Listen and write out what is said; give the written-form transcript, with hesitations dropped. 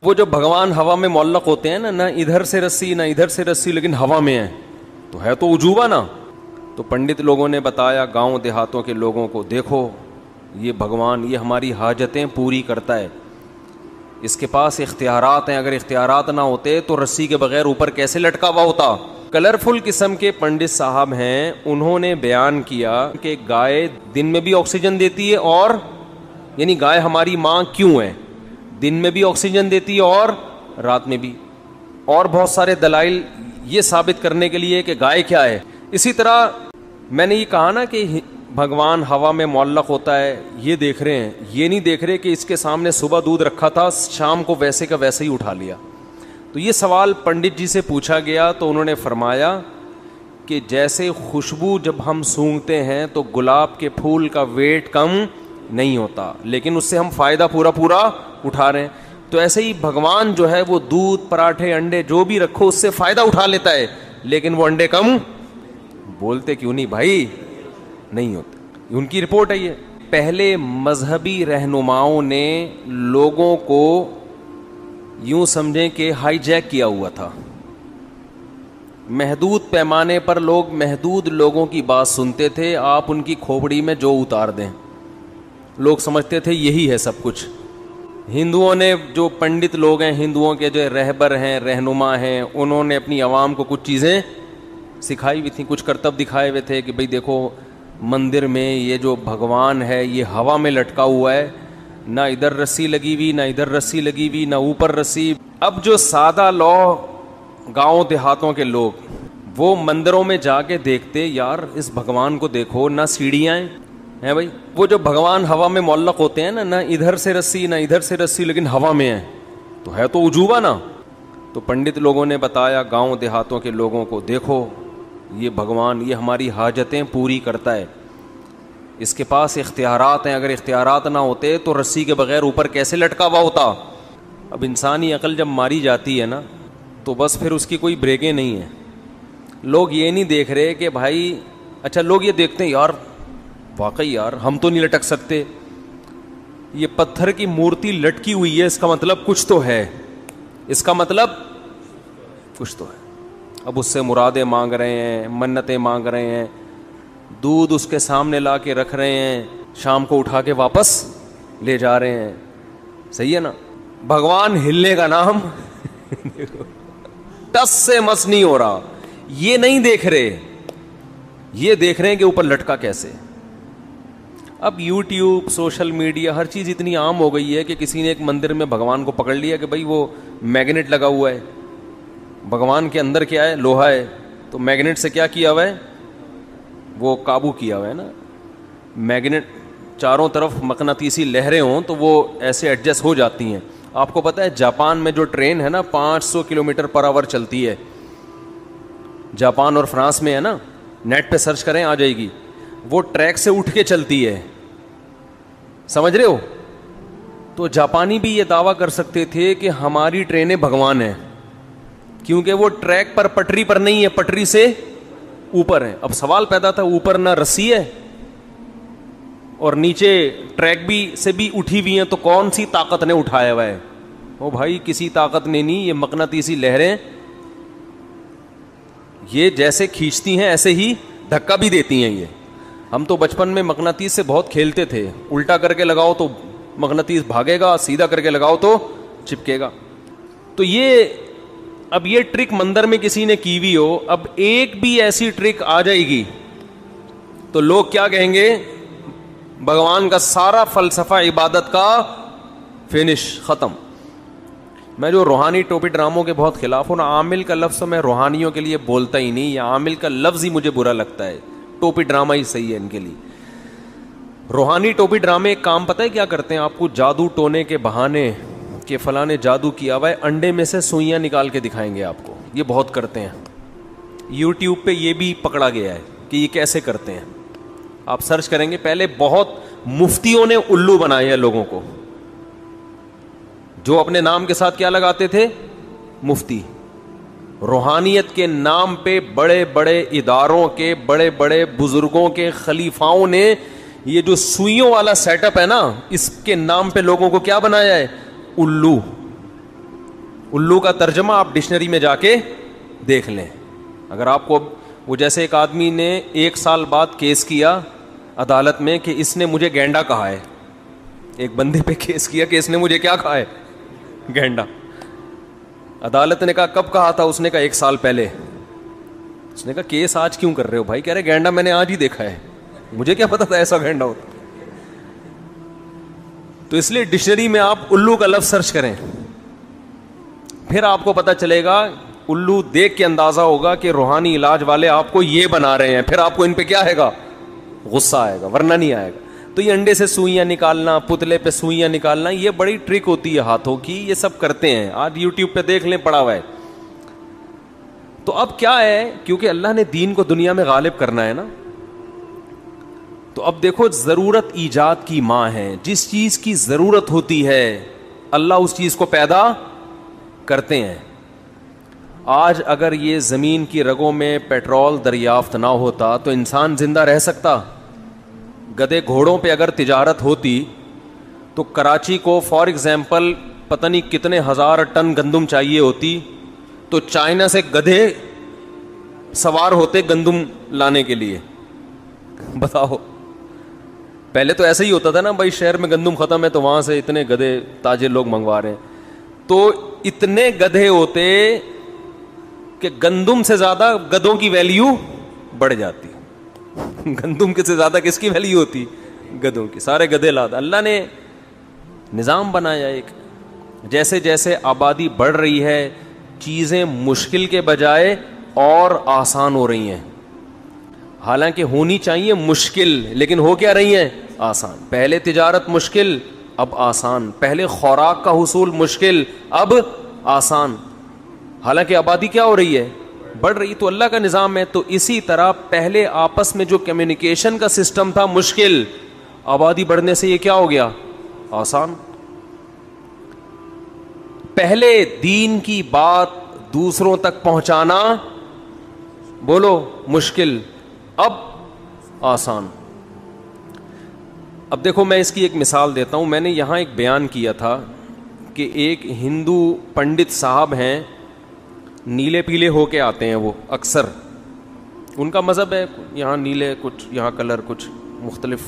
وہ جو بھگوان ہوا میں معلق ہوتے ہیں نا، نہ ادھر سے رسی نہ ادھر سے رسی، لیکن ہوا میں ہے تو عجوبہ نا. تو پنڈت لوگوں نے بتایا گاؤں دیہاتوں کے لوگوں کو، دیکھو یہ بھگوان یہ ہماری حاجتیں پوری کرتا ہے، اس کے پاس اختیارات ہیں، اگر اختیارات نہ ہوتے تو رسی کے بغیر اوپر کیسے لٹکا ہوا ہوتا. کلرفل قسم کے پنڈت صاحب ہیں، انہوں نے بیان کیا کہ گائے دن میں بھی آکسیجن دیتی ہے، اور یعنی گائے ہماری ماں کیوں ہے، دن میں بھی آکسیجن دیتی ہے اور رات میں بھی، اور بہت سارے دلائل یہ ثابت کرنے کے لیے کہ گائے کیا ہے. اسی طرح میں نے یہ کہا نا کہ بھگوان ہوا میں معلق ہوتا ہے، یہ دیکھ رہے ہیں، یہ نہیں دیکھ رہے کہ اس کے سامنے صبح دودھ رکھا تھا، شام کو ویسے کا ویسے ہی اٹھا لیا. تو یہ سوال پنڈت جی سے پوچھا گیا تو انہوں نے فرمایا کہ جیسے خوشبو جب ہم سونگھتے ہیں تو گلاب کے پھول کا ویٹ کم نہیں ہوتا، لیکن اس سے ہم فائدہ پورا اٹھا رہے ہیں، تو ایسے ہی بھگوان جو ہے وہ دودھ پراٹھے انڈے جو بھی رکھو اس سے فائدہ اٹھا لیتا ہے، لیکن وہ انڈے کم بولتے کیوں نہیں بھائی نہیں ہوتے. ان کی رپورٹ ہے یہ. پہلے مذہبی رہنماؤں نے لوگوں کو یوں سمجھیں کہ ہائی جیک کیا ہوا تھا. محدود پیمانے پر لوگ محدود لوگوں کی بات سنتے تھے، آپ ان کی کھوپڑی میں جو اتار دیں لوگ سمجھتے تھے یہی ہے سب کچھ. ہندوؤں نے جو پنڈت لوگ ہیں، ہندوؤں کے جو رہبر ہیں رہنما ہیں، انہوں نے اپنی عوام کو کچھ چیزیں سکھائی ہوئی تھیں، کچھ کرتب دکھائے ہوئے تھے کہ بھئی دیکھو مندر میں یہ جو بھگوان ہے یہ ہوا میں لٹکا ہوا ہے، نہ ادھر رسی لگی ہوئی نہ ادھر رسی لگی ہوئی نہ اوپر رسی. اب جو سادہ گاؤں دیہاتوں کے لوگ وہ مندروں میں جا کے دیکھتے، یار اس بھگوان کو دیکھو، نہ سیڑھیاں ہیں بھائی، وہ جو بھگوان ہوا میں معلق ہوتے ہیں نا، نہ ادھر سے رسی نہ ادھر سے رسی، لیکن ہوا میں ہے تو عجوبہ نا. تو پنڈت لوگوں نے بتایا گاؤں دیہاتوں کے لوگوں کو، دیکھو یہ بھگوان یہ ہماری حاجتیں پوری کرتا ہے، اس کے پاس اختیارات ہیں، اگر اختیارات نہ ہوتے تو رسی کے بغیر اوپر کیسے لٹکا ہوا ہوتا. اب انسانی عقل جب ماری جاتی ہے نا تو بس پھر اس کی کوئی بریکیں نہیں ہیں. لوگ یہ نہیں دیکھ رہے کہ بھائی، اچھا لوگ یہ دیکھتے ہیں یار واقعی یار ہم تو نہیں لٹک سکتے، یہ پتھر کی مورتی لٹکی ہوئی ہے، اس کا مطلب کچھ تو ہے، اس کا مطلب کچھ تو ہے. اب اس سے مرادیں مانگ رہے ہیں، منتیں مانگ رہے ہیں، دودھ اس کے سامنے لا کے رکھ رہے ہیں، شام کو اٹھا کے واپس لے جا رہے ہیں. صحیح ہے نا. بھگوان ہلنے کا نام ٹس سے مس نہیں ہو رہا، یہ نہیں دیکھ رہے، یہ دیکھ رہے ہیں کہ اوپر لٹکا کیسے. اب یوٹیوب سوشل میڈیا ہر چیز اتنی عام ہو گئی ہے کہ کسی نے ایک مندر میں بھگوان کو پکڑ لیا کہ بھائی وہ میگنیٹ لگا ہوا ہے، بھگوان کے اندر کیا ہے لوہا ہے، تو میگنیٹ سے کیا کیا ہوا ہے وہ قابو کیا ہوا ہے نا. میگنیٹ چاروں طرف مقناطیسی لہریں ہوں تو وہ ایسے ایڈجسٹ ہو جاتی ہیں. آپ کو پتہ ہے جاپان میں جو ٹرین ہے نا 500 کلومیٹر پر آور چلتی ہے، جاپان اور فرانس میں ہے نا، نیٹ پہ سرچ کریں آ جائے گی، وہ ٹریک سے اٹھ کے چلتی ہے. سمجھ رہے ہو؟ تو جاپانی بھی یہ دعویٰ کر سکتے تھے کہ ہماری ٹرینیں بھگوان ہیں، کیونکہ وہ ٹریک پر پٹری پر نہیں ہے، پٹری سے اوپر ہے. اب سوال پیدا تھا اوپر نہ رسی ہے اور نیچے ٹریک بھی سے بھی اٹھی ہوئی ہیں، تو کون سی طاقت نے اٹھایا ہوا ہے؟ او بھائی کسی طاقت نے نہیں، یہ مقناطیسی لہریں یہ جیسے کھینچتی ہیں ایسے ہی دھکا بھی دیتی ہیں. یہ ہم تو بچپن میں مقناطیس سے بہت کھیلتے تھے، الٹا کر کے لگاؤ تو مقناطیس بھاگے گا، سیدھا کر کے لگاؤ تو چپکے گا. تو یہ اب یہ ٹرک مندر میں کسی نے کی ہوئی ہو، اب ایک بھی ایسی ٹرک آ جائے گی تو لوگ کیا کہیں گے؟ بھگوان کا سارا فلسفہ عبادت کا فنش ختم. میں جو روحانی ٹوپی ڈراموں کے بہت خلاف ہوں نا، عامل کا لفظ میں روحانیوں کے لیے بولتا ہی نہیں، یا عامل کا لفظ ہی مجھے برا لگتا ہے، ٹوپی ڈرامہ ہی صحیح ہے ان کے لیے. روحانی ٹوپی ڈرامے ایک کام پتہ ہے کیا کرتے ہیں؟ آپ کو جادو ٹونے کے بہانے کہ فلاں نے جادو کیا ہوا ہے، انڈے میں سے سوئیاں نکال کے دکھائیں گے آپ کو. یہ بہت کرتے ہیں، یوٹیوب پہ یہ بھی پکڑا گیا ہے کہ یہ کیسے کرتے ہیں. آپ سرچ کریں گے، پہلے بہت مفتیوں نے الو بنائے ہیں لوگوں کو، جو اپنے نام کے ساتھ کیا لگاتے تھے؟ مفتی. روحانیت کے نام پہ بڑے بڑے اداروں کے بڑے بڑے بزرگوں کے خلیفاؤں نے یہ جو سوئیوں والا سیٹ اپ ہے نا، اس کے نام پہ لوگوں کو کیا بنایا ہے؟ الو. الو کا ترجمہ آپ ڈکشنری میں جا کے دیکھ لیں. اگر آپ کو وہ جیسے ایک آدمی نے 1 سال بعد کیس کیا عدالت میں کہ اس نے مجھے گینڈا کہا ہے, ایک بندے پہ کیس کیا کہ اس نے مجھے کیا کہا ہے, گینڈا. عدالت نے کہا کب کہا تھا؟ اس نے کہا 1 سال پہلے. اس نے کہا کیس آج کیوں کر رہے ہو بھائی؟ کہہ رہے گینڈا میں نے آج ہی دیکھا ہے, مجھے کیا پتا تھا ایسا گینڈا ہوتا. تو اس لیے ڈکشنری میں آپ الو کا لفظ سرچ کریں, پھر آپ کو پتا چلے گا. الو دیکھ کے اندازہ ہوگا کہ روحانی علاج والے آپ کو یہ بنا رہے ہیں, پھر آپ کو ان پہ کیا آئے گا؟ غصہ آئے گا, ورنہ نہیں آئے گا. تو یہ انڈے سے سوئیاں نکالنا, پتلے پہ سوئیاں نکالنا, یہ بڑی ٹرک ہوتی ہے ہاتھوں کی, یہ سب کرتے ہیں. آج یوٹیوب پہ دیکھ لیں, پڑا ہوا ہے. تو اب کیا ہے, کیونکہ اللہ نے دین کو دنیا میں غالب کرنا ہے نا, تو اب دیکھو ضرورت ایجاد کی ماں ہے. جس چیز کی ضرورت ہوتی ہے اللہ اس چیز کو پیدا کرتے ہیں. آج اگر یہ زمین کی رگوں میں پیٹرول دریافت نہ ہوتا تو انسان زندہ رہ سکتا؟ گدے گھوڑوں پہ اگر تجارت ہوتی تو کراچی کو فار ایگزامپل پتہ نہیں کتنے 1000 ٹن گندم چاہیے ہوتی, تو چائنا سے گدھے سوار ہوتے گندم لانے کے لیے. بتاؤ, پہلے تو ایسا ہی ہوتا تھا نا بھائی, شہر میں گندم ختم ہے تو وہاں سے اتنے گدھے تاجر لوگ منگوا رہے ہیں. تو اتنے گدھے ہوتے کہ گندم سے زیادہ گدھوں کی ویلیو بڑھ جاتی. گندم کے سے زیادہ کس کی ویلیو ہوتی؟ گدھوں کی. سارے گدھے لاتا. اللہ نے نظام بنایا ایک, جیسے جیسے آبادی بڑھ رہی ہے چیزیں مشکل کے بجائے اور آسان ہو رہی ہیں. حالانکہ ہونی چاہیے مشکل, لیکن ہو کیا رہی ہیں؟ آسان. پہلے تجارت مشکل, اب آسان. پہلے خوراک کا حصول مشکل, اب آسان. حالانکہ آبادی کیا ہو رہی ہے؟ بڑھ رہی. تو اللہ کا نظام ہے. تو اسی طرح پہلے آپس میں جو کمیونیکیشن کا سسٹم تھا مشکل, آبادی بڑھنے سے یہ کیا ہو گیا؟ آسان. پہلے دین کی بات دوسروں تک پہنچانا بولو مشکل, اب آسان. اب دیکھو میں اس کی ایک مثال دیتا ہوں. میں نے یہاں ایک بیان کیا تھا کہ ایک ہندو پنڈت صاحب ہیں, نیلے پیلے ہو کے آتے ہیں وہ اکثر, ان کا مذہب ہے, یہاں نیلے کچھ, یہاں کلر کچھ مختلف